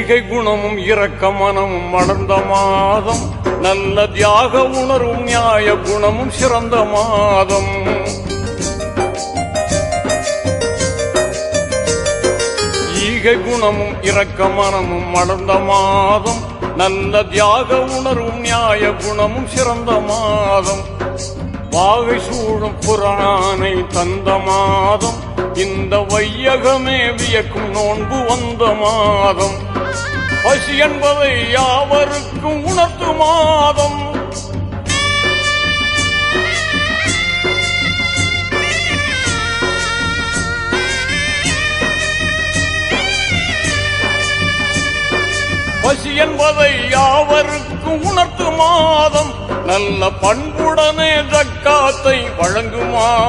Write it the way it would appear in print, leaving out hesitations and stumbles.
ஈகை குணமும் இரக்க மனமும் வளர்ந்த மாதம், நல்ல தியாக உணர்வும் நியாய குணமும் சிறந்த மாதம். ஈகை குணமும் இரக்க மனமும் வளர்ந்த மாதம், நல்ல தியாக உணர்வும் நியாய குணமும் சிறந்த மாதம். வாகை சூழும் புராணை தந்த மாதம், இந்த வையகமே வியக்கும் நோன்பு வந்த மாதம். பசி என்பதை யாவருக்கும் உணர்த்து மாதம். பசி என்பதை யாவருக்கும் உணர்த்து மாதம், நல்ல பண்புடனே ஜக்காத்தை வழங்குமா